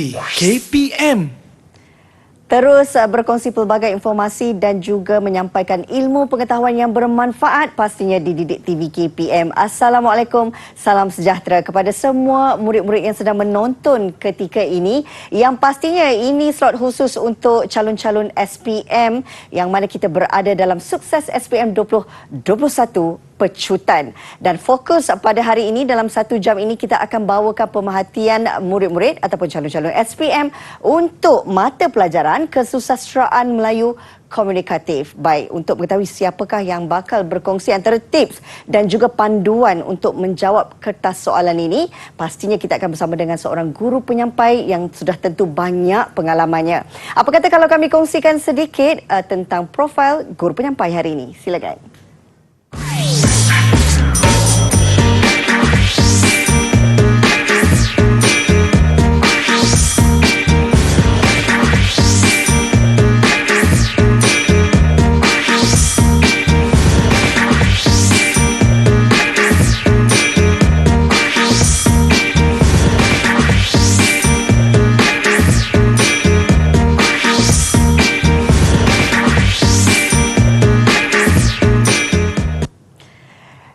TV KPM. Terus berkongsi pelbagai informasi dan juga menyampaikan ilmu pengetahuan yang bermanfaat pastinya di Didik TV KPM. Assalamualaikum, salam sejahtera kepada semua murid-murid yang sedang menonton ketika ini. Yang pastinya ini slot khusus untuk calon-calon SPM yang mana kita berada dalam Sukses SPM 2021 pecutan. Dan fokus pada hari ini dalam 1 jam ini kita akan bawakan pemerhatian murid-murid ataupun calon-calon SPM untuk mata pelajaran Kesusasteraan Melayu Komunikatif. Baik, untuk mengetahui siapakah yang bakal berkongsi antara tips dan juga panduan untuk menjawab kertas soalan ini, pastinya kita akan bersama dengan seorang guru penyampai yang sudah tentu banyak pengalamannya. Apa kata kalau kami kongsikan sedikit tentang profil guru penyampai hari ini? Silakan.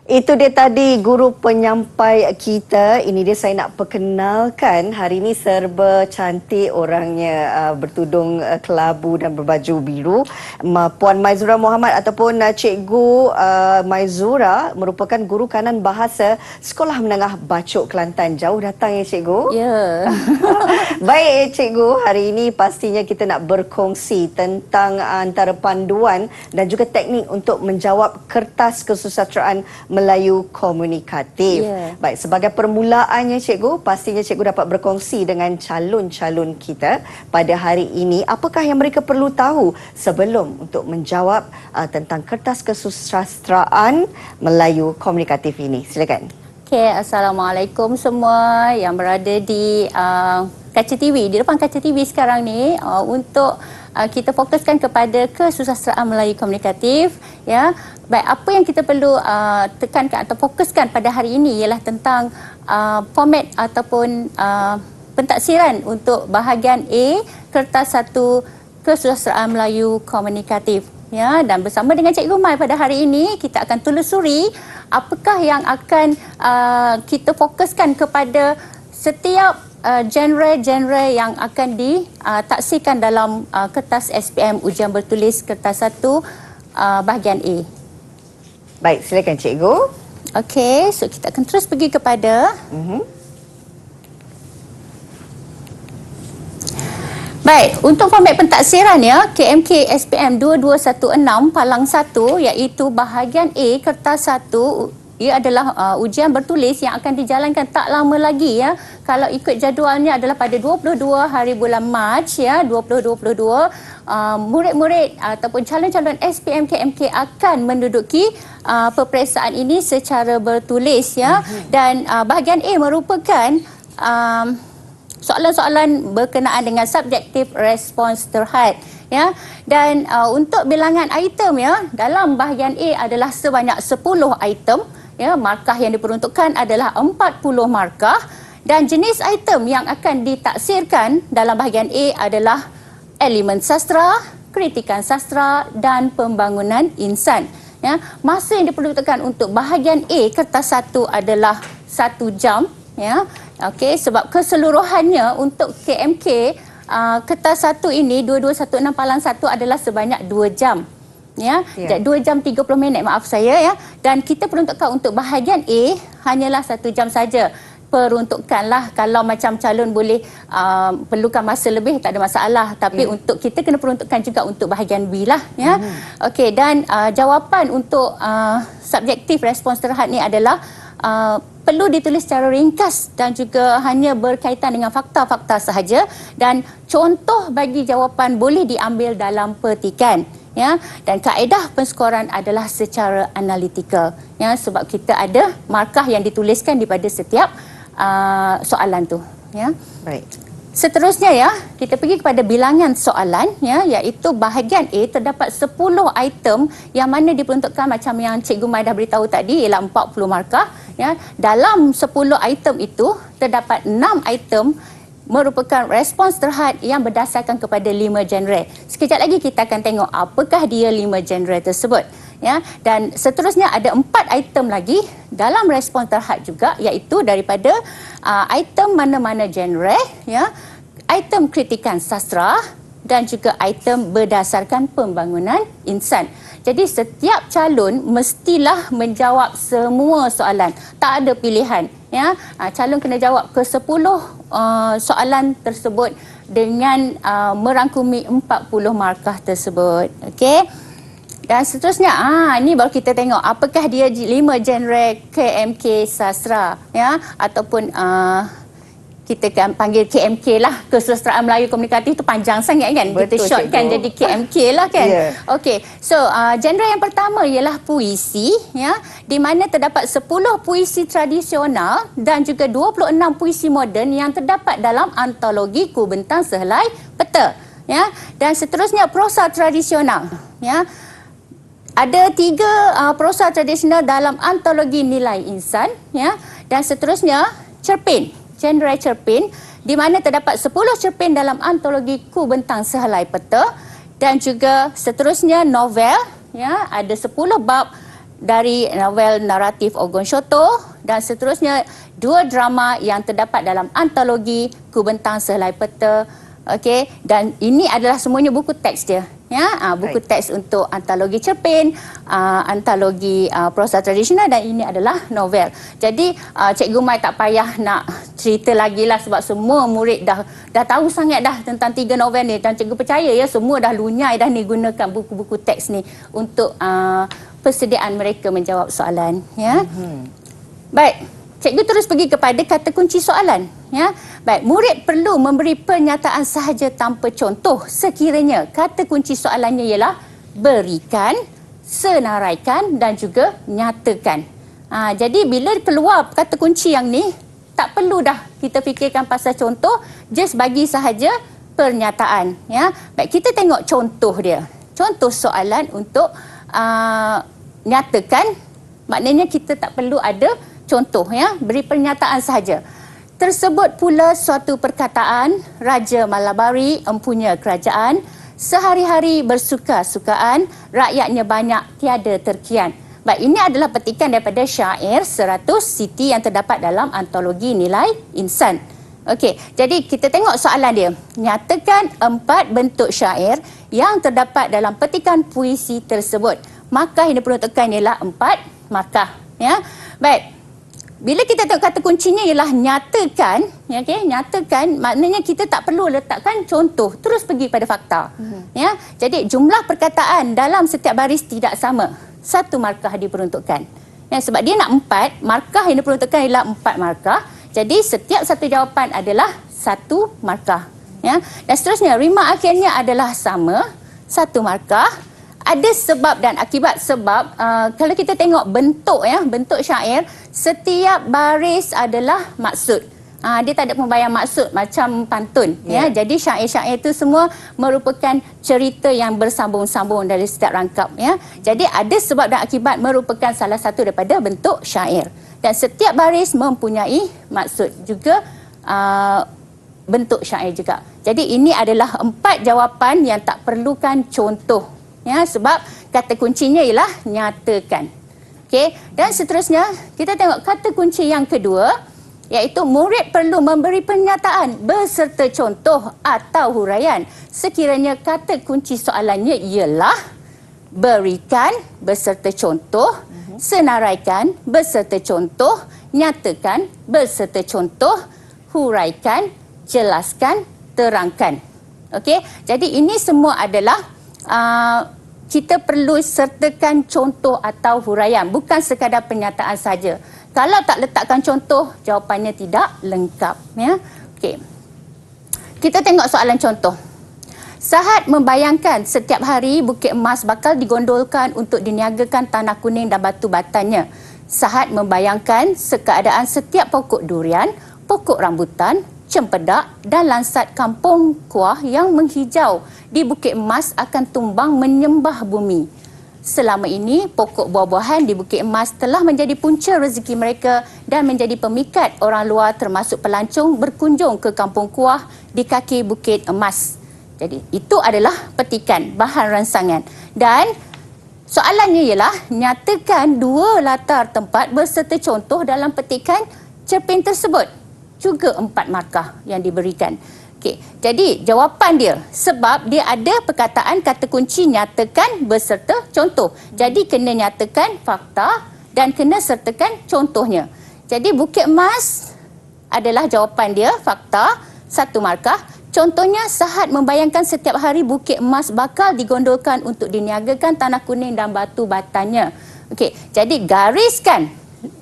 Itu dia tadi guru penyampai kita. Ini dia saya nak perkenalkan. Hari ini serba cantik orangnya, bertudung kelabu dan berbaju biru. Puan Maizura Muhammad ataupun Cikgu Maizura merupakan guru kanan bahasa Sekolah Menengah Bacok Kelantan. Jauh datang ya Cikgu? Ya. Baik Cikgu, hari ini pastinya kita nak berkongsi tentang antara panduan dan juga teknik untuk menjawab kertas kesusasteraan Melayu Komunikatif. Baik, sebagai permulaannya Cikgu, pastinya Cikgu dapat berkongsi dengan calon-calon kita pada hari ini. Apakah yang mereka perlu tahu sebelum untuk menjawab tentang kertas kesusasteraan Melayu Komunikatif ini? Silakan. Okey, Assalamualaikum semua yang berada di kaca TV, di depan kaca TV sekarang ni, untuk kita fokuskan kepada kesusasteraan Melayu Komunikatif, ya. Baik, apa yang kita perlu tekankan atau fokuskan pada hari ini ialah tentang format ataupun pentaksiran untuk bahagian A kertas 1 kesusasteraan Melayu Komunikatif, ya. Dan bersama dengan Cikgu Mai pada hari ini kita akan telusuri apakah yang akan kita fokuskan kepada setiap genre-genre yang akan ditaksirkan dalam kertas SPM ujian bertulis kertas 1 bahagian A. Baik, silakan Cikgu. Okey, so kita akan terus pergi kepada Baik, untuk format pentaksiran ya, KMK SPM 2216 Palang 1 iaitu bahagian A kertas 1. Ia adalah ujian bertulis yang akan dijalankan tak lama lagi ya. Kalau ikut jadualnya adalah pada 22 hari bulan Mac ya, 2022. Murid-murid ataupun calon-calon SPM KMK akan menduduki peperiksaan ini secara bertulis ya. Dan bahagian A merupakan soalan-soalan berkenaan dengan subjektif respons terhad ya. Dan untuk bilangan item ya, dalam bahagian A adalah sebanyak 10 item ya. Markah yang diperuntukkan adalah 40 markah dan jenis item yang akan ditaksirkan dalam bahagian A adalah elemen sastra, kritikan sastra dan pembangunan insan ya. Masa yang diperuntukkan untuk bahagian A kertas 1 adalah 1 jam ya. Okey, sebab keseluruhannya untuk KMK kertas 1 ini 2216 Palang 1 adalah sebanyak 2 jam. Ya, 2 jam 30 minit maaf saya ya. Dan kita peruntukkan untuk bahagian A hanyalah 1 jam saja. Peruntukkanlah, kalau macam calon boleh perlukan masa lebih tak ada masalah, tapi untuk kita kena peruntukkan juga untuk bahagian B lah ya. Okey, dan jawapan untuk subjektif respons terhad ni adalah perlu ditulis secara ringkas dan juga hanya berkaitan dengan fakta-fakta sahaja, dan contoh bagi jawapan boleh diambil dalam petikan ya. Dan kaedah penskoran adalah secara analitikal ya, sebab kita ada markah yang dituliskan daripada setiap soalan tu ya. Baik. Seterusnya ya, kita pergi kepada bilangan soalan ya, iaitu bahagian A terdapat 10 item yang mana diperuntukkan macam yang Cikgu Mai dah beritahu tadi, ialah 40 markah ya. Dalam 10 item itu terdapat 6 item merupakan respons terhad yang berdasarkan kepada 5 genre. Sekejap lagi kita akan tengok apakah dia 5 genre tersebut. Ya, dan seterusnya ada 4 item lagi dalam respons terhad juga, iaitu daripada item mana-mana genre, ya, item kritikan sastra dan juga item berdasarkan pembangunan insan. Jadi setiap calon mestilah menjawab semua soalan, tak ada pilihan. Ya, calon kena jawab ke 10 soalan tersebut dengan merangkumi 40 markah tersebut. Okey. Dan seterusnya, ini baru kita tengok apakah dia 5 genre KMK sastra, ya, ataupun kita kan panggil KMK lah, Kesusastraan Melayu Komunikatif, itu panjang sangat kan. Betul, kita shortkan jadi KMK lah kan. Yeah. Okey. So, genre yang pertama ialah puisi, ya, di mana terdapat 10 puisi tradisional dan juga 26 puisi moden yang terdapat dalam antologi Kubentang Sehelai Peta, ya. Dan seterusnya prosa tradisional, ya. Ada 3 prosa tradisional dalam antologi Nilai Insan, ya. Dan seterusnya cerpen, genre cerpen, di mana terdapat 10 cerpen dalam antologi Kubentang Sehelai Peta, dan juga seterusnya novel, ya, ada 10 bab dari novel naratif Ogon Shoto, dan seterusnya 2 drama yang terdapat dalam antologi Kubentang Sehelai Peta. Okey, dan ini adalah semuanya buku teks dia, ya, buku teks untuk antologi cerpen, antologi prosa tradisional, dan ini adalah novel. Jadi Cikgu Mai tak payah nak cerita lagi lah, sebab semua murid dah tahu sangat dah tentang 3 novel ni, dan cikgu percaya ya semua dah lunyai dah ni gunakan buku-buku teks ni untuk persediaan mereka menjawab soalan, ya. Baik, cikgu terus pergi kepada kata kunci soalan, ya. Baik, murid perlu memberi pernyataan sahaja tanpa contoh sekiranya kata kunci soalannya ialah berikan, senaraikan dan juga nyatakan. Jadi bila keluar kata kunci yang ni, tak perlu dah kita fikirkan pasal contoh, just bagi sahaja pernyataan, ya. Baik, kita tengok contoh dia. Contoh soalan untuk nyatakan, maknanya kita tak perlu ada contoh, ya, beri pernyataan sahaja. Tersebut pula suatu perkataan, Raja Malabari empunya kerajaan, sehari-hari bersuka-sukaan, rakyatnya banyak tiada terkian. Baik, ini adalah petikan daripada syair 100 siti yang terdapat dalam antologi Nilai Insan. Okey, jadi kita tengok soalan dia. Nyatakan 4 bentuk syair yang terdapat dalam petikan puisi tersebut. Markah yang diperuntukkan ialah 4 markah, ya. Baik. Bila kita tengok kata kuncinya ialah nyatakan, ya, okay? Nyatakan maknanya kita tak perlu letakkan contoh, terus pergi pada fakta. Ya. Jadi jumlah perkataan dalam setiap baris tidak sama. 1 markah diperuntukkan. Ya, sebab dia nak 4, markah yang diperuntukkan ialah 4 markah. Jadi setiap satu jawapan adalah 1 markah. Ya. Dan seterusnya rima akhirnya adalah sama, 1 markah. Ada sebab dan akibat. Sebab kalau kita tengok bentuk, ya, bentuk syair, setiap baris adalah maksud. Dia tak ada pembayang maksud macam pantun, ya. Jadi syair-syair itu semua merupakan cerita yang bersambung-sambung dari setiap rangkap, ya. Jadi ada sebab dan akibat merupakan salah satu daripada bentuk syair. Dan setiap baris mempunyai maksud juga, bentuk syair juga. Jadi ini adalah 4 jawapan yang tak perlukan contoh. Ya, sebab kata kuncinya ialah nyatakan. Okey, dan seterusnya kita tengok kata kunci yang kedua, iaitu murid perlu memberi pernyataan beserta contoh atau huraian sekiranya kata kunci soalannya ialah berikan beserta contoh, senaraikan beserta contoh, nyatakan beserta contoh, huraikan, jelaskan, terangkan. Okey, jadi ini semua adalah kita perlu sertakan contoh atau huraian, bukan sekadar pernyataan saja. Kalau tak letakkan contoh, jawapannya tidak lengkap, ya. Okey. Kita tengok soalan contoh. Sahat membayangkan setiap hari Bukit Emas bakal digondolkan untuk diniagakan tanah kuning dan batu batannya. Sahat membayangkan keadaan setiap pokok durian, pokok rambutan, cempedak dan lansat kampung kuah yang menghijau di Bukit Emas akan tumbang menyembah bumi. selama ini pokok buah-buahan di Bukit Emas telah menjadi punca rezeki mereka dan menjadi pemikat orang luar termasuk pelancong berkunjung ke Kampung Kuah di kaki Bukit Emas. Jadi itu adalah petikan bahan ransangan. Dan soalannya ialah nyatakan 2 latar tempat berserta contoh dalam petikan cerpen tersebut. Juga 4 markah yang diberikan. Okey, jadi jawapan dia sebab dia ada perkataan kata kunci nyatakan beserta contoh. Jadi kena nyatakan fakta dan kena sertakan contohnya. Jadi Bukit Emas adalah jawapan dia, fakta, 1 markah. Contohnya, Sahat membayangkan setiap hari Bukit Emas bakal digondolkan untuk diniagakan tanah kuning dan batu batannya. Okey, jadi gariskan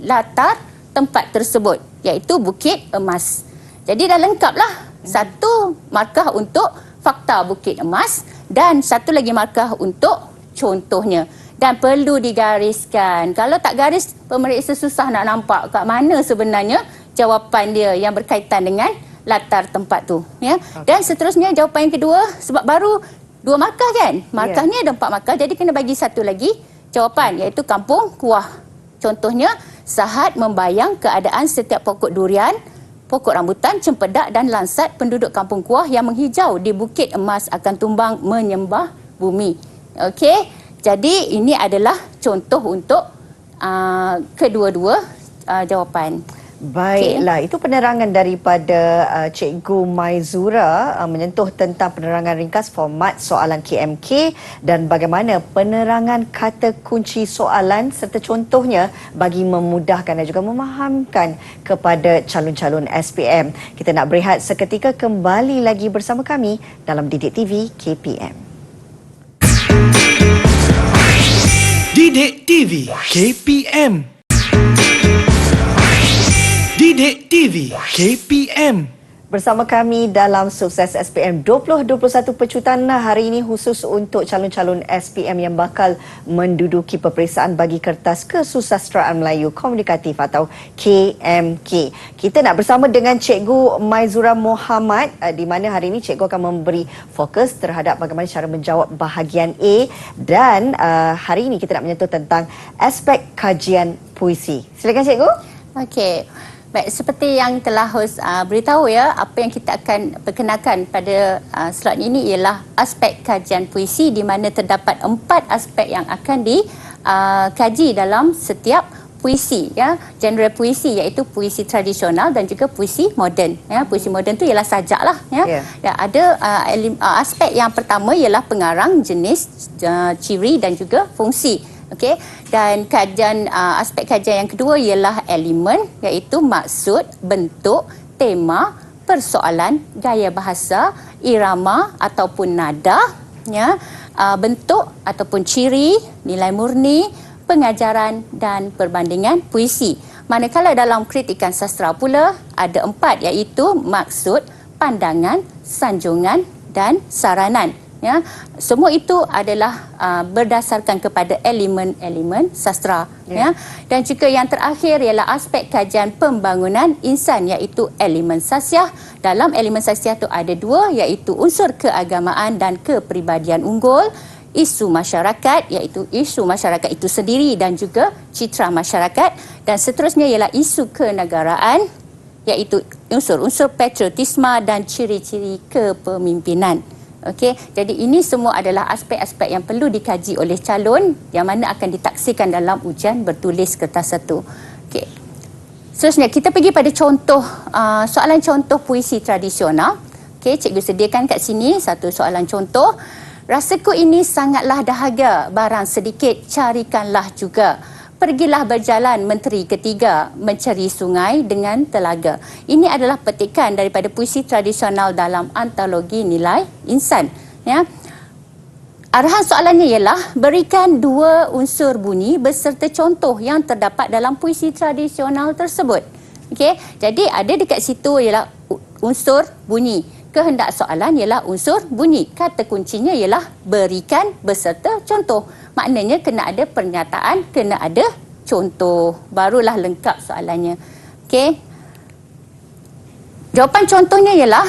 latar tempat tersebut iaitu Bukit Emas. Jadi dah lengkaplah. 1 markah untuk fakta Bukit Emas dan 1 lagi markah untuk contohnya. Dan perlu digariskan. Kalau tak garis, pemeriksa susah nak nampak kat mana sebenarnya jawapan dia yang berkaitan dengan latar tempat tu. Ya. Dan seterusnya jawapan yang kedua, sebab baru 2 markah kan? Markahnya ada 4 markah, jadi kena bagi 1 lagi jawapan iaitu Kampung Kuah. Contohnya, Sahat membayang keadaan setiap pokok durian, pokok rambutan, cempedak dan lansat penduduk Kampung Kuah yang menghijau di Bukit Emas akan tumbang menyembah bumi. Okey, jadi ini adalah contoh untuk kedua-dua jawapan. Baiklah, itu penerangan daripada Cikgu Maizura menyentuh tentang penerangan ringkas format soalan KMK dan bagaimana penerangan kata kunci soalan serta contohnya bagi memudahkan dan juga memahamkan kepada calon-calon SPM. Kita nak berehat seketika, kembali lagi bersama kami dalam Didik TV KPM. Didik TV KPM. Didik TV KPM. Bersama kami dalam Sukses SPM 2021 Pecutan hari ini khusus untuk calon-calon SPM yang bakal menduduki peperiksaan bagi kertas Kesusasteraan Melayu Komunikatif atau KMK. Kita nak bersama dengan Cikgu Maizura Mohamad di mana hari ini cikgu akan memberi fokus terhadap bagaimana cara menjawab bahagian A dan hari ini kita nak menyentuh tentang aspek kajian puisi. Silakan cikgu. Okey. Baik, seperti yang telah host beritahu ya, apa yang kita akan perkenalkan pada slot ini ialah aspek kajian puisi di mana terdapat 4 aspek yang akan dikaji dalam setiap puisi ya. Genre puisi iaitu puisi tradisional dan juga puisi moden ya. Puisi moden tu ialah sajak lah ya. Ya, ada aspek yang pertama ialah pengarang, jenis, ciri dan juga fungsi. Okey, dan kajian aspek kajian yang kedua ialah elemen iaitu maksud, bentuk, tema, persoalan, gaya bahasa, irama ataupun nada ya, bentuk ataupun ciri, nilai murni, pengajaran dan perbandingan puisi. Manakala dalam kritikan sastra pula ada 4 iaitu maksud, pandangan, sanjungan dan saranan. Ya, semua itu adalah berdasarkan kepada elemen-elemen sastra. Ya. Dan juga yang terakhir ialah aspek kajian pembangunan insan iaitu elemen sasiah. Dalam elemen sasiah itu ada 2 iaitu unsur keagamaan dan kepribadian unggul, isu masyarakat iaitu isu masyarakat itu sendiri dan juga citra masyarakat, dan seterusnya ialah isu kenegaraan iaitu unsur-unsur patriotisme dan ciri-ciri kepemimpinan. Okey, jadi ini semua adalah aspek-aspek yang perlu dikaji oleh calon yang mana akan ditaksikan dalam ujian bertulis kertas 1. Okey. Seterusnya kita pergi pada contoh soalan contoh puisi tradisional. Okey, cikgu sediakan kat sini satu soalan contoh. Rasaku ini sangatlah dahaga, barang sedikit carikanlah juga. Pergilah berjalan menteri ketiga, mencari sungai dengan telaga. Ini adalah petikan daripada puisi tradisional dalam antologi nilai insan. Ya. Arahan soalannya ialah berikan 2 unsur bunyi beserta contoh yang terdapat dalam puisi tradisional tersebut. Okey, jadi ada dekat situ ialah unsur bunyi. Kehendak soalan ialah unsur bunyi. Kata kuncinya ialah berikan beserta contoh. Maknanya kena ada pernyataan, kena ada contoh. Barulah lengkap soalannya. Okey. Jawapan contohnya ialah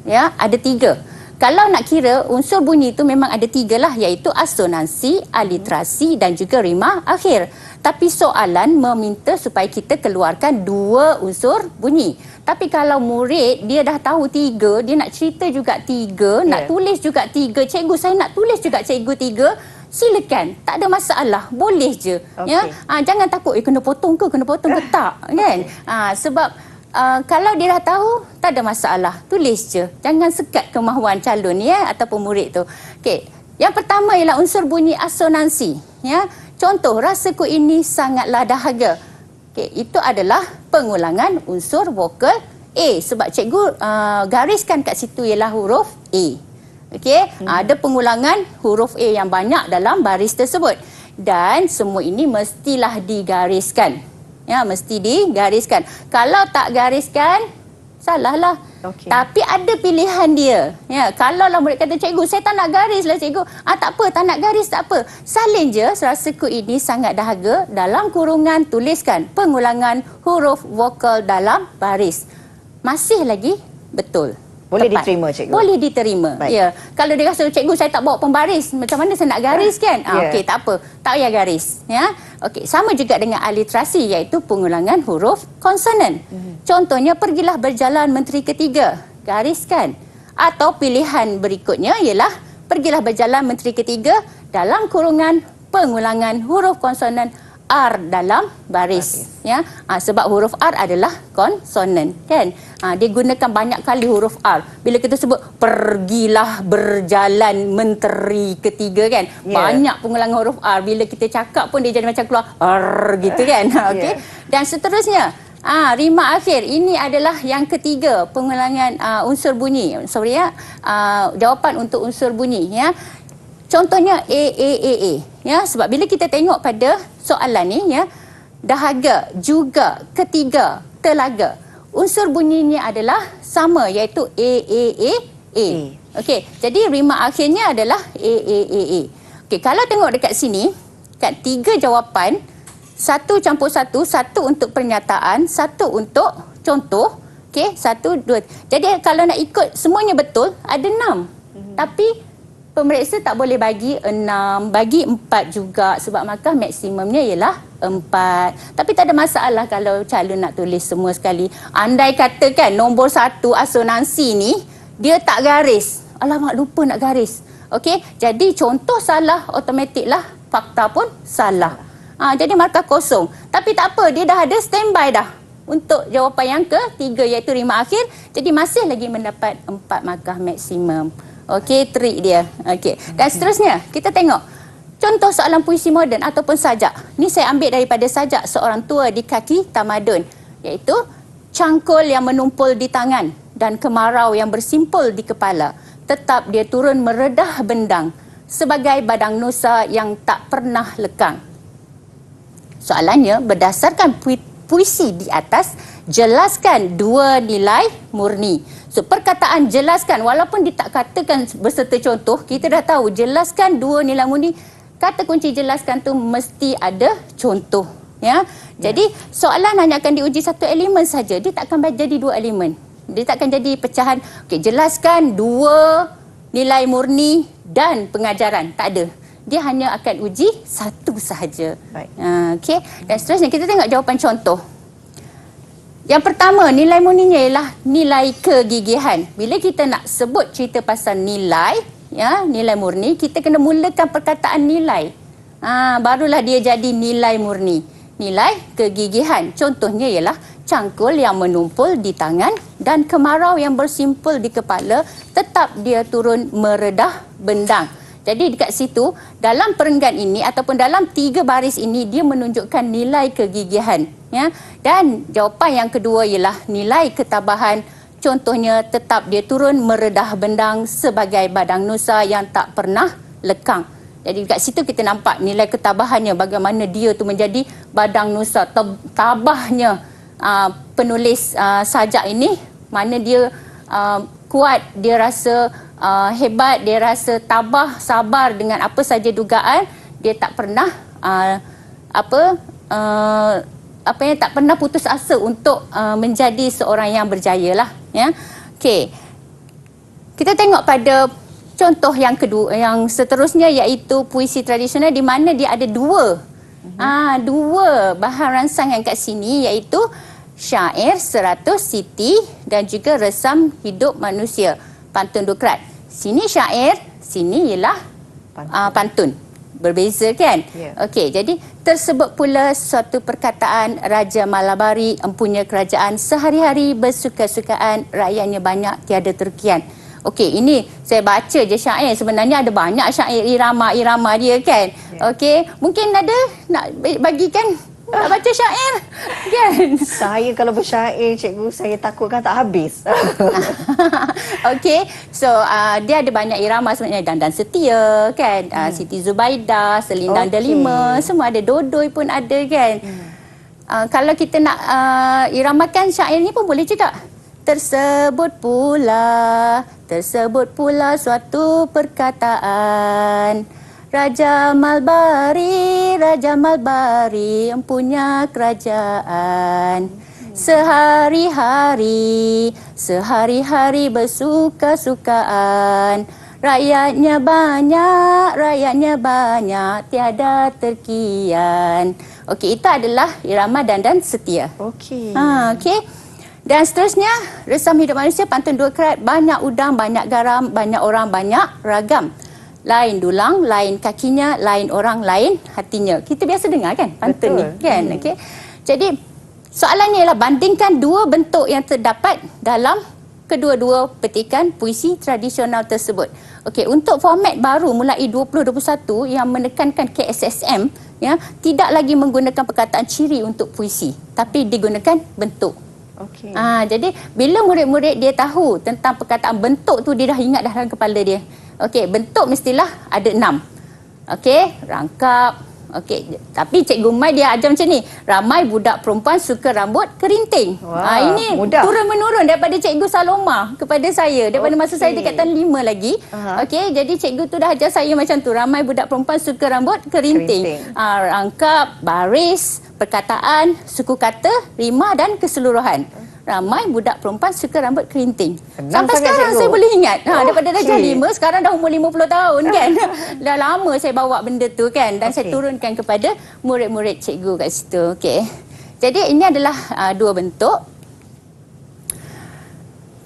ya, ada 3. Kalau nak kira unsur bunyi itu memang ada 3 lah, iaitu asonansi, aliterasi dan juga rima akhir. Tapi soalan meminta supaya kita keluarkan 2 unsur bunyi. Tapi kalau murid dia dah tahu 3, dia nak cerita juga 3, nak tulis juga 3, cikgu saya nak tulis juga cikgu 3, silakan, tak ada masalah, boleh je. Ya, jangan takut kena potong ke tak, kan? Sebab kalau dia dah tahu, tak ada masalah. Tulis je. Jangan sekat kemahuan calon ataupun murid tu. Okey. Yang pertama ialah unsur bunyi asonansi. Ya. Contoh, rasaku ini sangatlah dahaga. Okey, itu adalah pengulangan unsur vokal A. Sebab cikgu gariskan kat situ ialah huruf A. Okey, ada pengulangan huruf A yang banyak dalam baris tersebut. Dan semua ini mestilah digariskan. Ya, mesti digariskan. Kalau tak gariskan, salahlah. Okey. Tapi ada pilihan dia. Ya, kalau lah murid kata, cikgu, saya tak nak garis lah cikgu. Tak apa, tak nak garis, tak apa. Salin je, rasaku ini sangat dahaga. Dalam kurungan, tuliskan pengulangan huruf vokal dalam baris. Masih lagi betul. Boleh Tepat. diterima, cikgu? Boleh diterima. Baik. Ya. Kalau dia rasa, cikgu saya tak bawa pembaris, macam mana saya nak garis kan? Okey, tak apa. Tak payah garis. Ya. Okey, sama juga dengan aliterasi, iaitu pengulangan huruf konsonan. Contohnya, pergilah berjalan menteri ketiga. Gariskan. Atau pilihan berikutnya ialah, pergilah berjalan menteri ketiga dalam kurungan pengulangan huruf konsonan R dalam baris. Ya. Sebab huruf R adalah konsonan, kan? Dia gunakan banyak kali huruf R. Bila kita sebut pergilah berjalan menteri ketiga, kan? Banyak pengulangan huruf R. Bila kita cakap pun dia jadi macam keluar R gitu, kan? Okey. Dan seterusnya, rima akhir. Ini adalah yang ketiga, pengulangan unsur bunyi. Sorry ya. Jawapan untuk unsur bunyi, ya. Contohnya A. Ya, sebab bila kita tengok pada soalan ni, ya, dahaga, juga, ketiga, telaga. Unsur bunyinya adalah sama, iaitu A. Okey, jadi rima akhirnya adalah A. Okey, kalau tengok dekat sini, kat 3 jawapan, 1 campur 1, 1 untuk pernyataan, 1 untuk contoh. Okey, 1, 2. Jadi kalau nak ikut semuanya betul, ada 6. Tapi pemeriksa tak boleh bagi 6, bagi 4 juga, sebab markah maksimumnya ialah 4. Tapi tak ada masalah kalau calon nak tulis semua sekali. Andai katakan nombor 1 asonansi ni, dia tak garis. Alamak, lupa nak garis. Okey, jadi contoh salah, automatiklah fakta pun salah. Jadi markah kosong. Tapi tak apa, dia dah ada standby dah untuk jawapan yang ketiga, iaitu rima akhir. Jadi masih lagi mendapat 4 markah maksimum. Okey, trik dia. Okey. Dan seterusnya, kita tengok contoh soalan puisi moden ataupun sajak. Ni saya ambil daripada sajak seorang tua di kaki tamadun, iaitu cangkul yang menumpul di tangan dan kemarau yang bersimpul di kepala. Tetap dia turun meredah bendang sebagai badang nusa yang tak pernah lekang. Soalannya, berdasarkan puisi di atas, jelaskan 2 nilai murni. So, perkataan jelaskan, walaupun dia tak katakan berserta contoh, kita dah tahu jelaskan 2 nilai murni. Kata kunci jelaskan tu mesti ada contoh. Ya. Jadi, soalan hanya akan diuji 1 elemen saja. Dia tak akan jadi 2 elemen. Dia tak akan jadi pecahan, okey, jelaskan 2 nilai murni dan pengajaran. Tak ada. Dia hanya akan uji 1 sahaja. Okey. Dan seterusnya, kita tengok jawapan contoh. Yang pertama, nilai murninya ialah nilai kegigihan. Bila kita nak sebut cerita pasal nilai, ya, nilai murni, kita kena mulakan perkataan nilai. Barulah dia jadi nilai murni. Nilai kegigihan. Contohnya ialah cangkul yang menumpul di tangan dan kemarau yang bersimpul di kepala, tetap dia turun meredah bendang. Jadi dekat situ, dalam perenggan ini ataupun dalam 3 baris ini, dia menunjukkan nilai kegigihan. Ya? Dan jawapan yang kedua ialah nilai ketabahan. Contohnya, tetap dia turun meredah bendang sebagai badang nusa yang tak pernah lekang. Jadi dekat situ kita nampak nilai ketabahannya, bagaimana dia tu menjadi badang nusa. Tabahnya penulis sajak ini, mana dia kuat, dia rasa hebat, dia rasa tabah, sabar dengan apa saja dugaan. Dia tak pernah tak pernah putus asa untuk menjadi seorang yang berjaya lah. Ya. Okey. kita tengok pada contoh yang kedua, yang seterusnya iaitu puisi tradisional di mana dia ada dua bahan rangsangan kat sini iaitu syair 100 siti dan juga resam hidup manusia pantun dukrat. Sini syair, sini ialah pantun. Berbeza kan? Ya. Okey, jadi tersebut pula suatu perkataan Raja Malabari empunya kerajaan sehari-hari bersuka-sukaan, rakyatnya banyak tiada terkian. Okey, ini saya baca je syair. Sebenarnya ada banyak syair irama-irama dia kan. Ya. Okey, mungkin ada nak bagikan nak baca syair kan? Saya kalau bersyair, cikgu, saya takutkan tak habis. Okey, so dia ada banyak irama sebenarnya. Dandan Setia kan, Siti Zubaidah, Selindang Delima, semua ada. Dodoi pun ada kan. Kalau kita nak iramakan syair ni pun boleh juga. Tersebut pula suatu perkataan Raja Malbari empunya kerajaan sehari-hari bersuka-sukaan, rakyatnya banyak tiada terkian. Okey, itu adalah irama Dandan Setia. Okey. Okey. Dan seterusnya, resam hidup manusia pantun dukrat, banyak udang, banyak garam, banyak orang, banyak ragam. Lain dulang, lain kakinya, lain orang, lain hatinya. Kita biasa dengar kan pantun ni kan. Okey. Jadi soalannya ialah bandingkan dua bentuk yang terdapat dalam kedua-dua petikan puisi tradisional tersebut. Okey, untuk format baru mulai 2021 yang menekankan KSSM ya, tidak lagi menggunakan perkataan ciri untuk puisi, tapi digunakan bentuk. Okey. Jadi bila murid-murid dia tahu tentang perkataan bentuk tu, dia dah ingat dah dalam kepala dia. Okey, bentuk mestilah ada 6. Okey, rangkap. Okey, tapi Cikgu Mai dia ajar macam ni. Ramai budak perempuan suka rambut kerinting. Wah, ini mudah. turun-menurun daripada Cikgu Saloma kepada saya. Daripada masa saya tingkatan 5 lagi. Okey, jadi cikgu tu dah ajar saya macam tu. Ramai budak perempuan suka rambut kerinting. Rangkap, baris, perkataan, suku kata, rima dan keseluruhan. Ramai budak perempuan suka rambut kerinting. Senang Sampai sangat, sekarang cikgu. saya boleh ingat. Daripada darjah Okey. 5, sekarang dah umur 50 tahun kan. Dah lama saya bawa benda tu kan. Dan saya Okey. turunkan kepada murid-murid cikgu kat situ. Okey. Jadi ini adalah dua bentuk.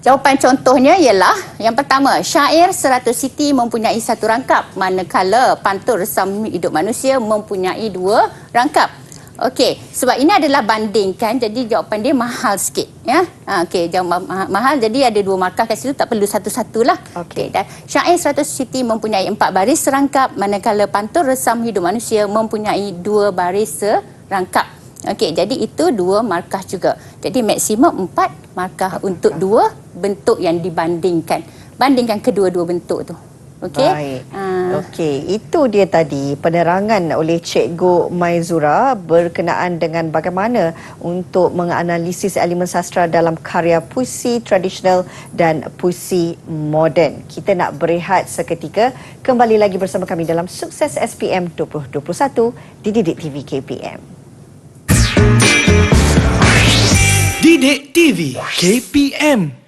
Jawapan contohnya ialah yang pertama, syair 100 siti mempunyai satu rangkap, manakala pantun resam hidup manusia mempunyai 2 rangkap. Okey, sebab ini adalah bandingkan, jadi jawapan dia mahal sikit ya. Okey, jawapan mahal, jadi ada 2 markah kat situ, tak perlu satu-satulah. Okey. Dan syair 100 siti mempunyai 4 baris serangkap, manakala pantun resam hidup manusia mempunyai 2 baris serangkap. Okey, jadi itu 2 markah juga. Jadi maksimum 4 markah untuk 2 bentuk yang dibandingkan. Bandingkan kedua-dua bentuk tu. Okey. Baik. Okey, itu dia tadi penerangan oleh Cikgu Maizura berkenaan dengan bagaimana untuk menganalisis elemen sastra dalam karya puisi tradisional dan puisi moden. Kita nak berehat seketika, kembali lagi bersama kami dalam Sukses SPM 2021 di Didik TV KPM. Didik TV KPM.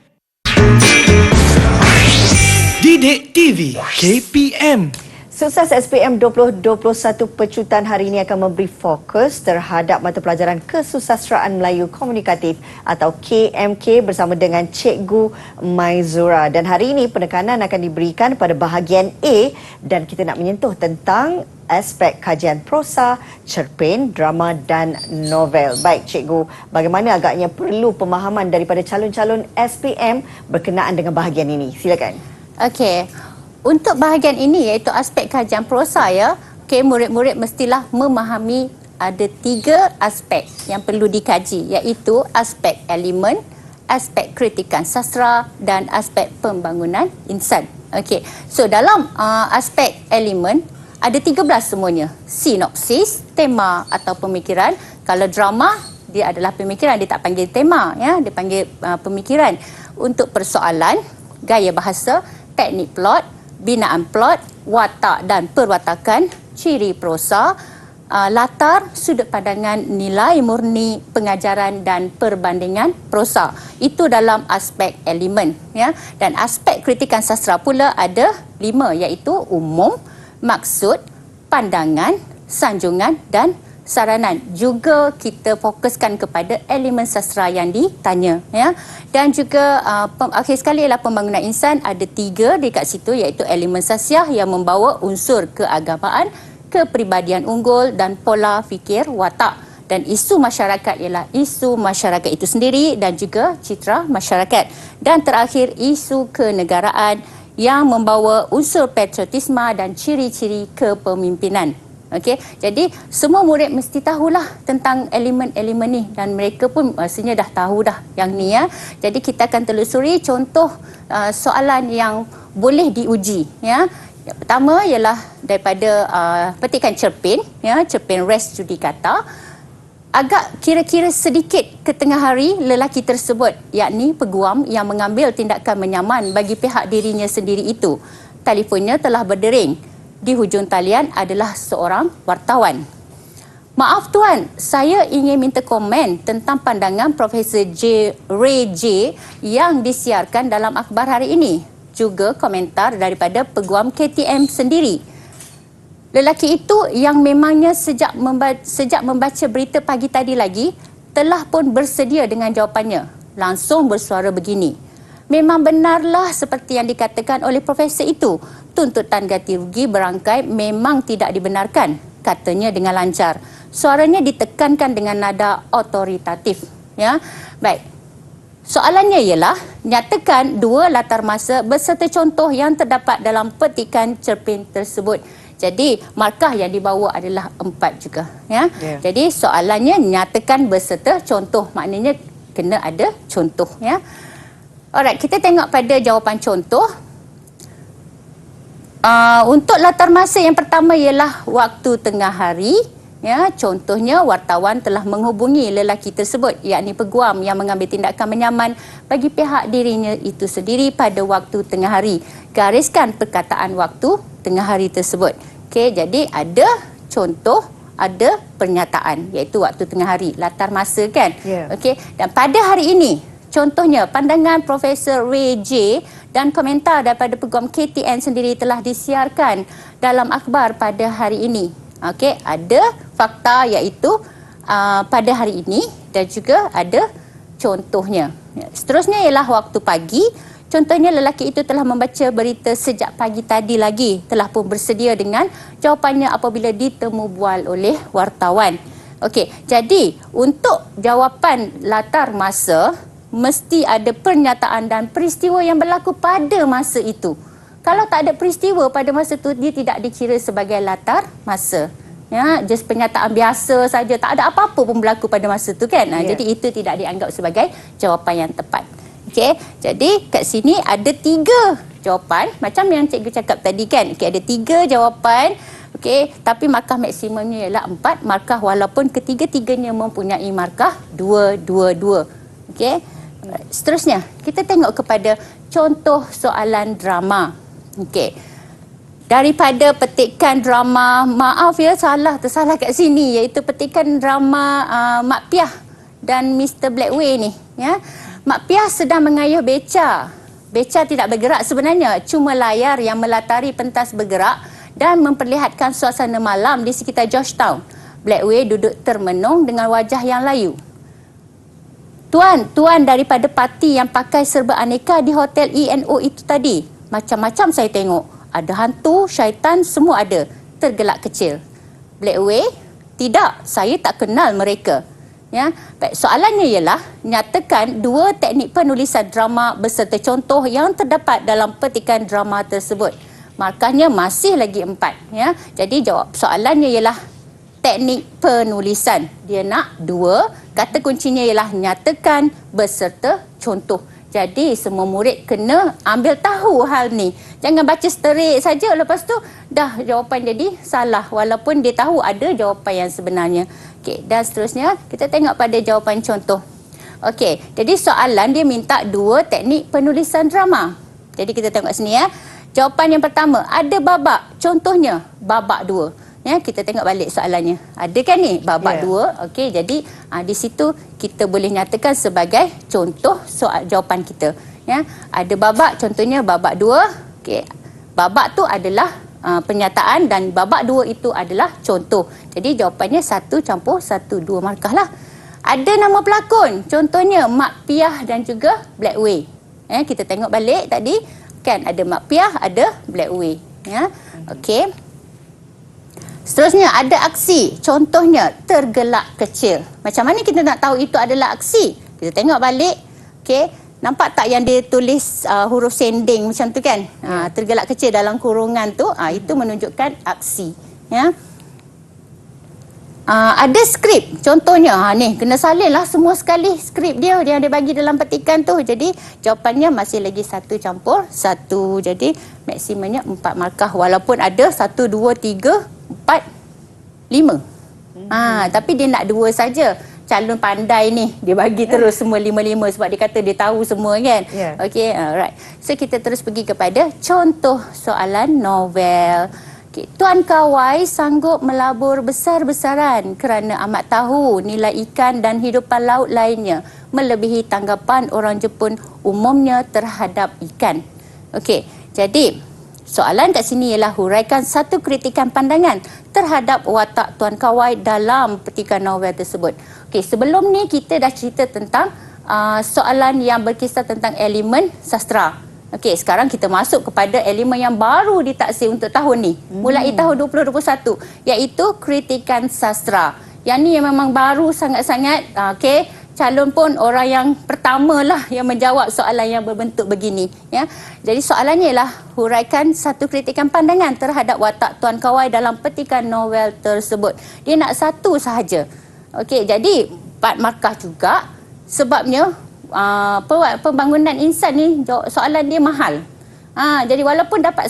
Didik TV KPM. Sukses SPM 2021 pecutan hari ini akan memberi fokus terhadap mata pelajaran Kesusasteraan Melayu Komunikatif atau KMK bersama dengan Cikgu Maizura. Dan hari ini penekanan akan diberikan pada bahagian A dan kita nak menyentuh tentang aspek kajian prosa, cerpen, drama dan novel. Baik Cikgu, bagaimana agaknya perlu pemahaman daripada calon-calon SPM berkenaan dengan bahagian ini? Silakan. Okey. Untuk bahagian ini iaitu aspek kajian prosa ya. Okey, murid-murid mestilah memahami ada 3 aspek yang perlu dikaji iaitu aspek elemen, aspek kritikan sastra dan aspek pembangunan insan. Okey. So dalam aspek elemen ada 13 semuanya. Sinopsis, tema atau pemikiran. Kalau drama dia adalah pemikiran, dia tak panggil tema ya, dia panggil pemikiran. Untuk persoalan, gaya bahasa, teknik plot, binaan plot, watak dan perwatakan, ciri prosa, latar, sudut pandangan, nilai murni, pengajaran dan perbandingan prosa. Itu dalam aspek elemen, ya. Dan aspek kritikan sastra pula ada 5, iaitu umum, maksud, pandangan, sanjungan dan saranan. Juga kita fokuskan kepada elemen sastra yang ditanya, ya. Dan juga akhir sekali ialah pembangunan insan, ada 3 dekat situ, iaitu elemen sasiah yang membawa unsur keagamaan, kepribadian unggul dan pola fikir watak. Dan isu masyarakat ialah isu masyarakat itu sendiri dan juga citra masyarakat. Dan terakhir, isu kenegaraan yang membawa unsur patriotisme dan ciri-ciri kepemimpinan. Okey, jadi semua murid mesti tahulah tentang elemen-elemen ni dan mereka pun rasanya dah tahu dah yang ni, ya. Jadi kita akan telusuri contoh soalan yang boleh diuji, ya. Yang pertama ialah daripada petikan cerpen, ya, cerpen Res Judicata. Agak kira-kira sedikit ke tengah hari lelaki tersebut, yakni peguam yang mengambil tindakan menyaman bagi pihak dirinya sendiri itu. Telefonnya telah berdering. Di hujung talian adalah seorang wartawan. Maaf tuan, saya ingin minta komen tentang pandangan Profesor Ray J yang disiarkan dalam akhbar hari ini. Juga komentar daripada peguam KTM sendiri. Lelaki itu yang memangnya sejak membaca berita pagi tadi lagi telah pun bersedia dengan jawapannya. Langsung bersuara begini. Memang benarlah seperti yang dikatakan oleh profesor itu. Tuntutan ganti rugi berangkai memang tidak dibenarkan, katanya dengan lancar. Suaranya ditekankan dengan nada otoritatif, ya. Baik. Soalannya ialah, nyatakan 2 latar masa beserta contoh yang terdapat dalam petikan cerpen tersebut. Jadi, markah yang dibawa adalah 4 juga, ya. Yeah. Jadi, soalannya nyatakan beserta contoh, maknanya kena ada contoh, ya. Alright, kita tengok pada jawapan contoh. Untuk latar masa yang pertama ialah waktu tengah hari. Ya, contohnya wartawan telah menghubungi lelaki tersebut, yakni peguam yang mengambil tindakan menyaman bagi pihak dirinya itu sendiri pada waktu tengah hari. Gariskan perkataan waktu tengah hari tersebut. Okey, jadi ada contoh, ada pernyataan, iaitu waktu tengah hari, latar masa kan. Yeah. Okey, dan pada hari ini, contohnya pandangan Profesor Ray J dan komentar daripada peguam KTN sendiri telah disiarkan dalam akhbar pada hari ini. Okey, ada fakta iaitu pada hari ini dan juga ada contohnya. Seterusnya ialah waktu pagi. Contohnya lelaki itu telah membaca berita sejak pagi tadi lagi, telah pun bersedia dengan jawapannya apabila ditemu bual oleh wartawan. Okey, jadi untuk jawapan latar masa mesti ada pernyataan dan peristiwa yang berlaku pada masa itu. Kalau tak ada peristiwa pada masa itu, dia tidak dikira sebagai latar masa. Ya, just pernyataan biasa saja, tak ada apa-apa pun berlaku pada masa itu kan. Yeah. Jadi itu tidak dianggap sebagai jawapan yang tepat. Okey, jadi kat sini ada 3 jawapan macam yang cikgu cakap tadi kan. Okey, ada 3 jawapan. Okey, tapi markah maksimumnya ialah 4 markah walaupun ketiga-tiganya mempunyai markah 2-2-2. Okey. Seterusnya, kita tengok kepada contoh soalan drama. Okey. Daripada petikan drama, maaf ya, tersalah kat sini, iaitu petikan drama Mak Piah dan Mr. Blackway ni, ya. Mak Piah sedang mengayuh beca. Beca tidak bergerak sebenarnya, cuma layar yang melatari pentas bergerak dan memperlihatkan suasana malam di sekitar Georgetown. Blackway duduk termenung dengan wajah yang layu. Tuan daripada parti yang pakai serba aneka di hotel ENO itu tadi. Macam-macam saya tengok. Ada hantu, syaitan, semua ada. Tergelak kecil. Blackway, tidak, saya tak kenal mereka. Ya, baik, soalannya ialah, nyatakan 2 teknik penulisan drama beserta contoh yang terdapat dalam petikan drama tersebut. Markahnya masih lagi 4. Ya. Jadi jawab soalannya ialah teknik penulisan. Dia nak 2. Kata kuncinya ialah nyatakan beserta contoh. Jadi semua murid kena ambil tahu hal ni. Jangan baca straight saja lepas tu dah jawapan jadi salah walaupun dia tahu ada jawapan yang sebenarnya. Okey, dan seterusnya kita tengok pada jawapan contoh. Okey, jadi soalan dia minta 2 teknik penulisan drama. Jadi kita tengok sini ya. Jawapan yang pertama, ada babak. Contohnya babak 2. Ya, kita tengok balik soalannya. Ada kan ni babak Ya. 2. Okey, jadi di situ kita boleh nyatakan sebagai contoh soal jawapan kita. Ya, ada babak, contohnya babak 2. Okey. Babak tu adalah pernyataan dan babak 2 itu adalah contoh. Jadi jawapannya 1 campur 1, 2 markah lah. Ada nama pelakon, contohnya Mak Piah dan juga Blackway. Ya, kita tengok balik tadi kan ada Mak Piah, ada Blackway. Ya. Okey. Seterusnya ada aksi, contohnya tergelak kecil. Macam mana kita nak tahu itu adalah aksi? Kita tengok balik. Okey, nampak tak yang dia tulis huruf sending macam tu kan? Tergelak kecil dalam kurungan tu, itu menunjukkan aksi. Ya. Ada skrip, contohnya ni kena salin lah semua sekali skrip dia yang dia bagi dalam petikan tu. Jadi jawapannya masih lagi 1 campur 1. Jadi maksimumnya 4 markah walaupun ada 1, 2, 3, 4, 5. Tapi dia nak 2 saja. Calon pandai ni dia bagi terus semua 5-5 sebab dia kata dia tahu semua kan. Okey, alright. So kita terus pergi kepada contoh soalan novel. Okay. Tuan Kawai sanggup melabur besar-besaran kerana amat tahu nilai ikan dan hidupan laut lainnya melebihi tanggapan orang Jepun umumnya terhadap ikan. Okey, jadi soalan kat sini ialah huraikan satu kritikan pandangan terhadap watak Tuan Kawai dalam petikan novel tersebut. Okey, sebelum ni kita dah cerita tentang soalan yang berkisar tentang elemen sastra. Okey, sekarang kita masuk kepada elemen yang baru ditaksir untuk tahun ni. Mulai tahun 2021, iaitu kritikan sastra. Yang ni yang memang baru sangat-sangat. Okey, calon pun orang yang pertama lah yang menjawab soalan yang berbentuk begini. Ya. Jadi soalannya ialah huraikan satu kritikan pandangan terhadap watak Tuan Kawai dalam petikan novel tersebut. Dia nak 1 sahaja. Okey, jadi 4 markah juga sebabnya pembangunan insan ni soalan dia mahal. Jadi walaupun dapat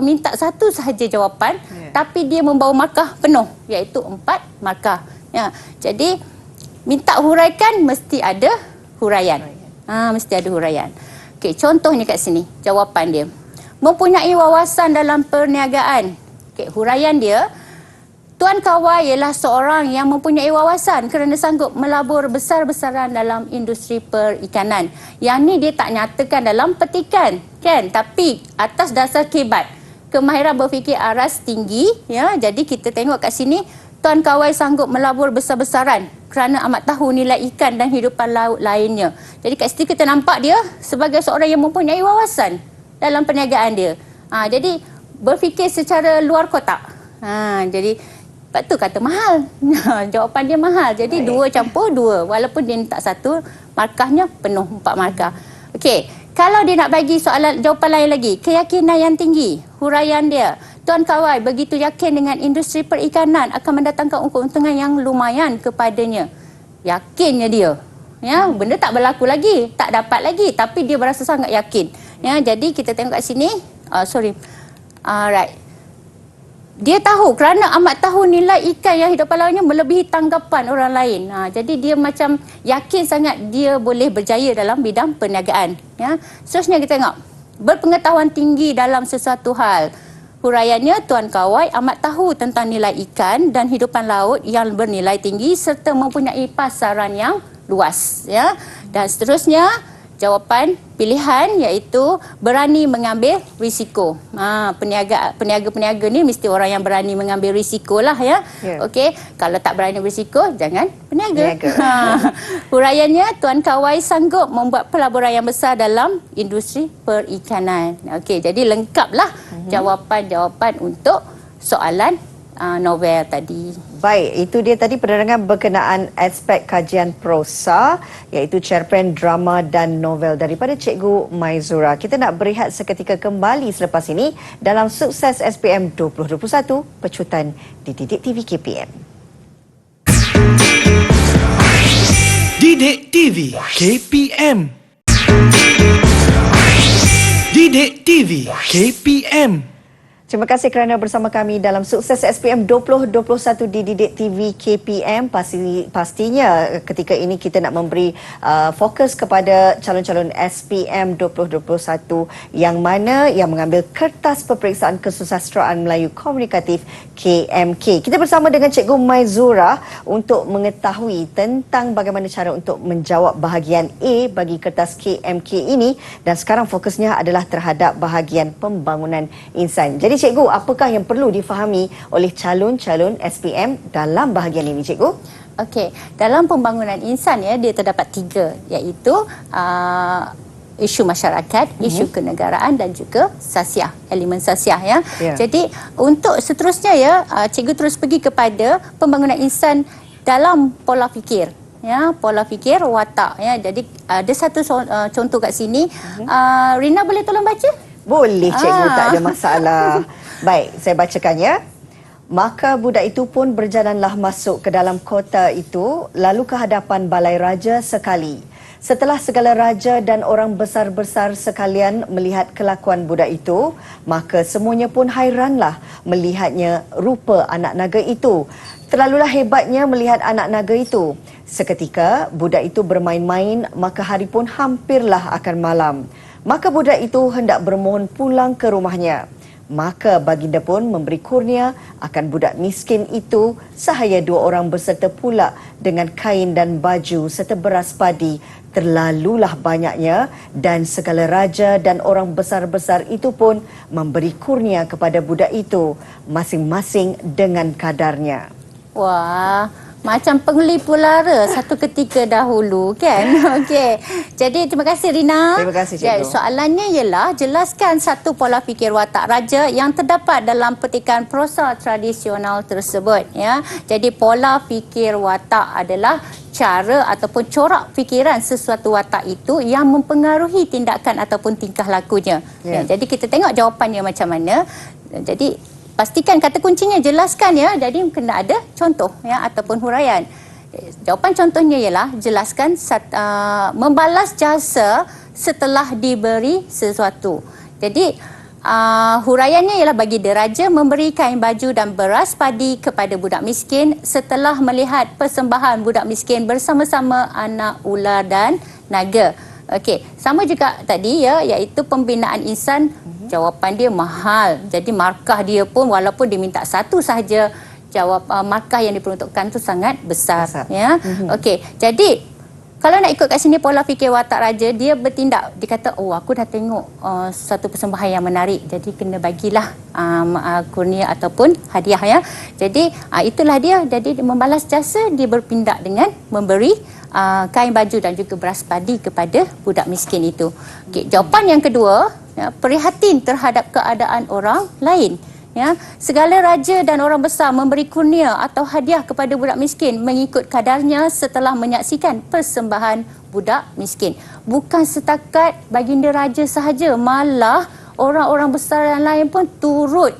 minta 1 sahaja jawapan, tapi dia membawa markah penuh iaitu 4 markah. Ya. Jadi minta huraikan mesti ada huraian. Mesti ada huraian. Okey, contohnya kat sini jawapan dia. Mempunyai wawasan dalam perniagaan. Okey, huraian dia, Tuan Kawai ialah seorang yang mempunyai wawasan kerana sanggup melabur besar-besaran dalam industri perikanan. Yang ni dia tak nyatakan dalam petikan, kan? Tapi atas dasar kibat, kemahiran berfikir aras tinggi, ya. Jadi kita tengok kat sini, Tuan Kawai sanggup melabur besar-besaran kerana amat tahu nilai ikan dan hidupan laut lainnya. Jadi kat situ kita nampak dia sebagai seorang yang mempunyai wawasan dalam perniagaan dia. Jadi berfikir secara luar kotak. Jadi lepas tu kata mahal. Jawapan dia mahal. Jadi 2 campur 2. Walaupun dia tak 1, markahnya penuh 4 markah. Okey, kalau dia nak bagi soalan jawapan lain lagi, keyakinan yang tinggi, huraian dia. Tuan Kawai begitu yakin dengan industri perikanan akan mendatangkan keuntungan yang lumayan kepadanya. Yakinnya dia. Ya, benda tak berlaku lagi, tak dapat lagi, tapi dia berasa sangat yakin. Ya, jadi kita tengok kat sini. Alright. Dia tahu kerana amat tahu nilai ikan yang hidup lautnya melebihi tanggapan orang lain. Jadi dia macam yakin sangat dia boleh berjaya dalam bidang perniagaan. Ya. Seterusnya kita tengok. Berpengetahuan tinggi dalam sesuatu hal. Huraiannya, Tuan Kawai amat tahu tentang nilai ikan dan hidupan laut yang bernilai tinggi serta mempunyai pasaran yang luas. Ya. Dan seterusnya, jawapan pilihan iaitu berani mengambil risiko. Peniaga-peniaga ni mesti orang yang berani mengambil risiko lah ya. Okey, kalau tak berani berisiko jangan peniaga. Huraiannya, Tuan Kawai sanggup membuat pelaburan yang besar dalam industri perikanan. Okey, jadi lengkaplah jawapan-jawapan untuk soalan novel tadi. Baik, itu dia tadi penerangan berkenaan aspek kajian prosa iaitu cerpen drama dan novel daripada Cikgu Maizura. Kita nak berehat seketika kembali selepas ini dalam Sukses SPM 2021 Pecutan Didik TV KPM. Didik TV KPM. Didik TV KPM. Terima kasih kerana bersama kami dalam Sukses SPM 2021 di Didik TV KPM. Pastinya ketika ini kita nak memberi fokus kepada calon-calon SPM 2021 yang mana yang mengambil Kertas Peperiksaan Kesusasteraan Melayu Komunikatif KMK. Kita bersama dengan Cikgu Maizura untuk mengetahui tentang bagaimana cara untuk menjawab bahagian A bagi kertas KMK ini, dan sekarang fokusnya adalah terhadap bahagian pembangunan insan. Jadi Cikgu, apakah yang perlu difahami oleh calon-calon SPM dalam bahagian ini, Cikgu? Okey, dalam pembangunan insan dia terdapat 3, iaitu isu masyarakat, isu kenegaraan dan juga sasiah, elemen sasiah Jadi untuk seterusnya cikgu terus pergi kepada pembangunan insan dalam pola fikir. Pola fikir watak Jadi ada satu contoh kat sini. Rina boleh tolong baca? Boleh Cikgu, tak ada masalah. Baik, saya bacakan ya. Maka budak itu pun berjalanlah masuk ke dalam kota itu, lalu ke hadapan balai raja sekali. Setelah segala raja dan orang besar-besar sekalian melihat kelakuan budak itu, maka semuanya pun hairanlah melihatnya rupa anak naga itu. Terlalulah hebatnya melihat anak naga itu. Seketika budak itu bermain-main, maka hari pun hampirlah akan malam. Maka budak itu hendak bermohon pulang ke rumahnya. Maka baginda pun memberi kurnia akan budak miskin itu sahaya 2 orang berserta pula dengan kain dan baju serta beras padi. Terlalulah banyaknya, dan segala raja dan orang besar-besar itu pun memberi kurnia kepada budak itu, masing-masing dengan kadarnya. Wah, macam penglipu lara satu ketika dahulu kan. Okey. Jadi terima kasih Rina. Terima kasih Cikgu. Soalannya ialah jelaskan satu pola fikir watak raja yang terdapat dalam petikan prosa tradisional tersebut Jadi pola fikir watak adalah cara ataupun corak fikiran sesuatu watak itu yang mempengaruhi tindakan ataupun tingkah lakunya. Jadi kita tengok jawapannya macam mana. Jadi pastikan kata kuncinya jelaskan jadi kena ada contoh ataupun huraian. Jawapan contohnya ialah jelaskan membalas jasa setelah diberi sesuatu. Jadi huraiannya ialah bagi deraja memberi kain baju dan beras padi kepada budak miskin setelah melihat persembahan budak miskin bersama-sama anak ular dan naga. Okey, sama juga tadi iaitu pembinaan insan. Jawapan dia mahal. Jadi markah dia pun walaupun diminta satu sahaja, markah yang diperuntukkan tu sangat besar. Okey. Jadi kalau nak ikut kat sini pola fikir watak raja, dia bertindak, dia kata aku dah tengok satu persembahan yang menarik, jadi kena bagilah kurnia ataupun hadiah Jadi itulah dia. Jadi dia membalas jasa, dia bertindak dengan memberi kain baju dan juga beras padi kepada budak miskin itu. Okey, jawapan yang kedua, prihatin terhadap keadaan orang lain. Segala raja dan orang besar memberi kurnia atau hadiah kepada budak miskin mengikut kadarnya setelah menyaksikan persembahan budak miskin. Bukan setakat baginda raja sahaja, malah orang-orang besar yang lain pun turut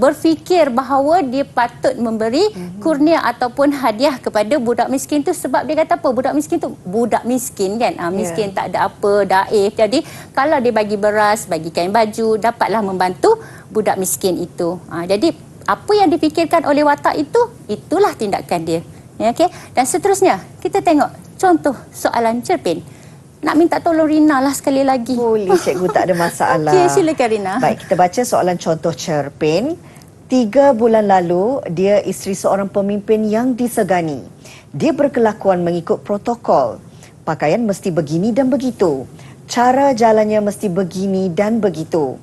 berfikir bahawa dia patut memberi kurnia ataupun hadiah kepada budak miskin tu, sebab dia kata apa? Budak miskin tu budak miskin kan, miskin tak ada apa, daif. Jadi kalau dia bagi beras, bagi kain baju, dapatlah membantu budak miskin itu. Jadi apa yang dipikirkan oleh watak itu, itulah tindakan dia. Okey. Dan seterusnya kita tengok contoh soalan cerpen. Nak minta tolong Rina lah sekali lagi. Boleh Cikgu, tak ada masalah. Okey, silakan Rina. Baik, kita baca soalan contoh cerpen. 3 bulan lalu, dia isteri seorang pemimpin yang disegani. Dia berkelakuan mengikut protokol. Pakaian mesti begini dan begitu. Cara jalannya mesti begini dan begitu.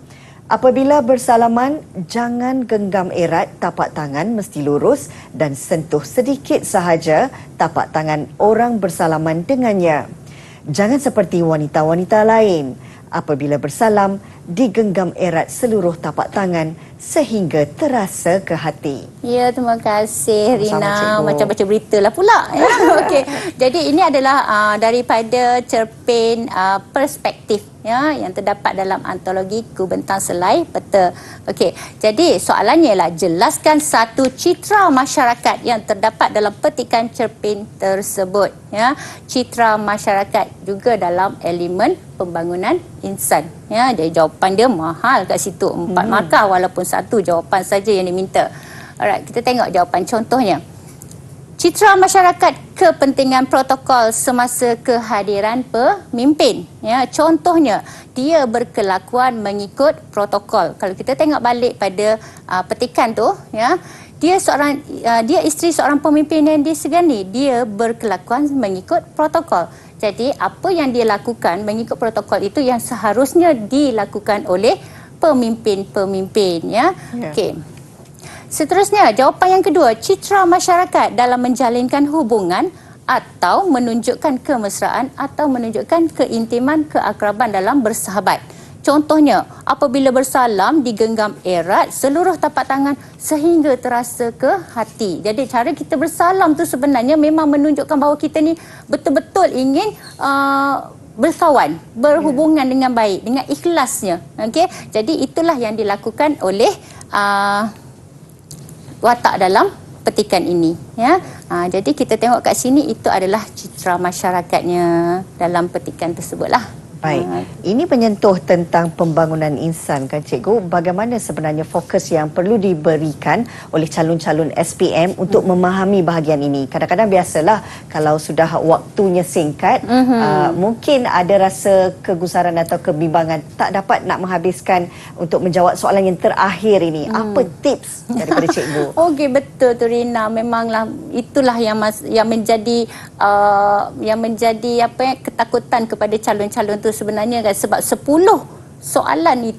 Apabila bersalaman, jangan genggam erat, tapak tangan mesti lurus dan sentuh sedikit sahaja tapak tangan orang bersalaman dengannya. Jangan seperti wanita-wanita lain. Apabila bersalam, digenggam erat seluruh tapak tangan sehingga terasa ke hati. Ya, terima kasih Rina. Sama-sama, Cikgu. Macam baca berita lah pula. Okey. Jadi ini adalah daripada cerpen Perspektif yang terdapat dalam antologi Kubentang Selai Peta. Okey. Jadi soalannya ialah jelaskan satu citra masyarakat yang terdapat dalam petikan cerpen tersebut. Citra masyarakat juga dalam elemen pembangunan insan. Jadi jawapan dia mahal kat situ. 4 markah walaupun satu jawapan saja yang diminta. Alright, kita tengok jawapan contohnya. Citra masyarakat kepentingan protokol semasa kehadiran pemimpin. Ya, contohnya, dia berkelakuan mengikut protokol. Kalau kita tengok balik pada petikan tu, ya, dia isteri seorang pemimpin yang disegani. Dia berkelakuan mengikut protokol. Jadi, apa yang dia lakukan mengikut protokol itu yang seharusnya dilakukan oleh pemimpin-pemimpin. Ya. Okey. Seterusnya, jawapan yang kedua, citra masyarakat dalam menjalinkan hubungan atau menunjukkan kemesraan atau menunjukkan keintiman, keakraban dalam bersahabat. Contohnya, apabila bersalam digenggam erat seluruh tapak tangan sehingga terasa ke hati. Jadi cara kita bersalam tu sebenarnya memang menunjukkan bahawa kita ni betul-betul ingin berkawan, berhubungan dengan baik, dengan ikhlasnya. Okey, jadi itulah yang dilakukan oleh watak dalam petikan ini, ya. Jadi kita tengok kat sini itu adalah citra masyarakatnya dalam petikan tersebutlah. Baik, ini menyentuh tentang pembangunan insan kan Cikgu. Bagaimana sebenarnya fokus yang perlu diberikan oleh calon-calon SPM untuk memahami bahagian ini? Kadang-kadang biasalah kalau sudah waktunya singkat, mungkin ada rasa kegusaran atau kebimbangan, tak dapat nak menghabiskan untuk menjawab soalan yang terakhir ini. Apa tips daripada Cikgu? Okey, betul tu Rina. Memanglah itulah yang menjadi ketakutan kepada calon-calon tu sebenarnya kan, sebab 10 soalan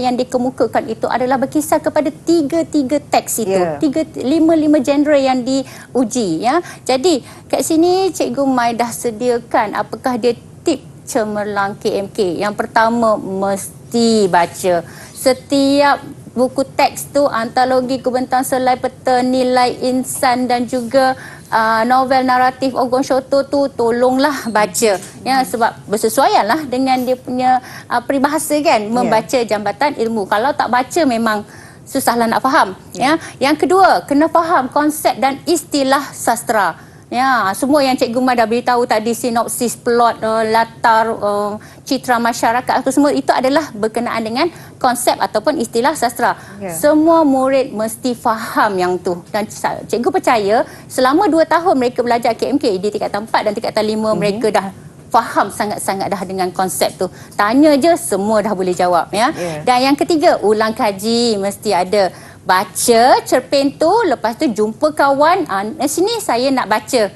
yang dikemukakan itu adalah berkisar kepada 3 teks itu, 5 genre yang diuji, ya. Jadi kat sini Cikgu Mai dah sediakan apakah dia tip cemerlang KMK. Yang pertama, mesti baca setiap buku teks tu, antologi Kubentang Selai Peta, Nilai Insan dan juga novel naratif Ogon Shoto tu tolonglah baca, ya, sebab bersesuaianlah dengan dia punya peribahasa kan, membaca jambatan ilmu. Kalau tak baca memang susahlah nak faham, ya. Yang kedua, kena faham konsep dan istilah sastra. Ya, semua yang Cikgu Mai dah beritahu tadi, sinopsis, plot, latar, citra masyarakat itu semua itu adalah berkenaan dengan konsep ataupun istilah sastra. Semua murid mesti faham yang tu. Dan Cikgu percaya selama 2 tahun mereka belajar KMK di tingkatan 4 dan tingkatan 5, mereka dah faham sangat-sangat dah dengan konsep tu. Tanya je semua dah boleh jawab, ya. Dan yang ketiga, ulang kaji mesti ada. Baca cerpen tu, lepas tu jumpa kawan. Sini saya nak baca.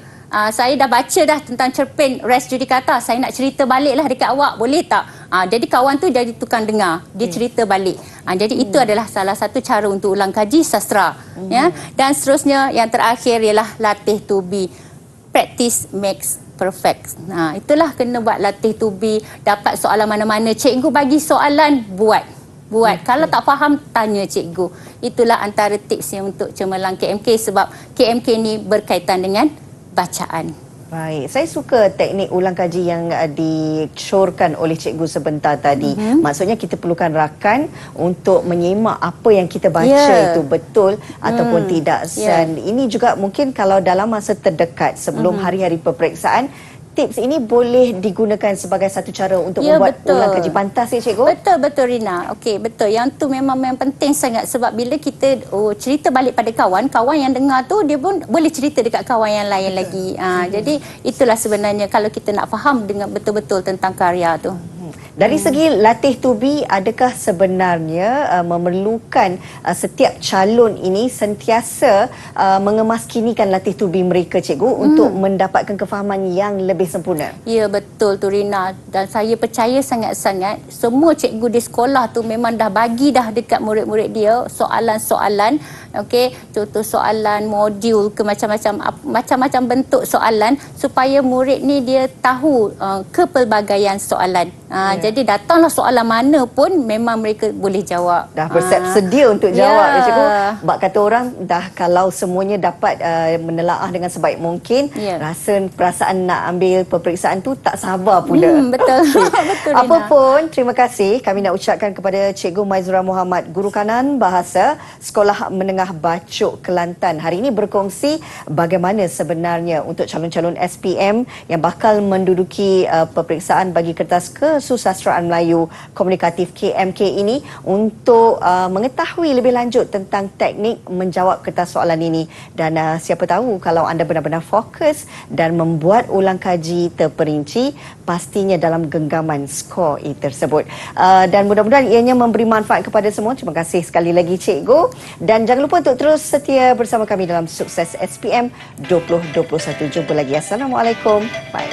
Saya dah baca dah tentang cerpen Res Judicata. Saya nak cerita balik lah dekat awak, boleh tak? Jadi kawan tu jadi tukang dengar. Dia cerita balik. Jadi itu adalah salah satu cara untuk ulang kaji sastra. Ya? Dan seterusnya, yang terakhir ialah latih to be. Practice makes perfect. Itulah kena buat latih to be. Dapat soalan mana-mana, cikgu bagi soalan, buat. Kalau tak faham, tanya cikgu. Itulah antara tipsnya untuk cemerlang KMK, sebab KMK ni berkaitan dengan bacaan. Baik, saya suka teknik ulang kaji yang disyorkan oleh cikgu sebentar tadi. Maksudnya kita perlukan rakan untuk menyimak apa yang kita baca itu betul ataupun tidak. Dan ini juga mungkin kalau dalam masa terdekat sebelum hari-hari peperiksaan, tips ini boleh digunakan sebagai satu cara untuk membuat ulang kaji pantas, ya cikgu? Betul Rina. Okey, betul. Yang tu memang penting sangat, sebab bila kita cerita balik pada kawan yang dengar tu, dia pun boleh cerita dekat kawan yang lain lagi. Jadi itulah sebenarnya kalau kita nak faham dengan betul-betul tentang karya tu. Dari segi latih to be, adakah sebenarnya memerlukan setiap calon ini sentiasa mengemaskinikan latih to be mereka, cikgu, untuk mendapatkan kefahaman yang lebih sempurna? Ya, betul tu Rina. Dan saya percaya sangat-sangat semua cikgu di sekolah tu memang dah bagi dah dekat murid-murid dia soalan-soalan. Okey, contoh soalan modul ke macam-macam bentuk soalan, supaya murid ni dia tahu kepelbagaian soalan. Jadi datanglah soalan mana pun memang mereka boleh jawab. Dah bersedia untuk jawab, ya cikgu. Sebab kata orang, dah kalau semuanya dapat menelaah dengan sebaik mungkin, rasa perasaan nak ambil peperiksaan tu tak sabar pula. Betul. Betul, Rina. Apapun, terima kasih kami nak ucapkan kepada Cikgu Maizura Muhammad, Guru Kanan Bahasa Sekolah Menengah Bacok Kelantan. Hari ini berkongsi bagaimana sebenarnya untuk calon-calon SPM yang bakal menduduki peperiksaan bagi kertas Kesusasteraan Melayu Komunikatif KMK ini untuk mengetahui lebih lanjut tentang teknik menjawab kertas soalan ini. Dan siapa tahu kalau anda benar-benar fokus dan membuat ulang kaji terperinci, pastinya dalam genggaman skor tersebut. Dan mudah-mudahan ianya memberi manfaat kepada semua. Terima kasih sekali lagi Cikgu. Dan jangan lupa untuk terus setia bersama kami dalam Sukses SPM 2021. Jumpa lagi. Assalamualaikum. Bye.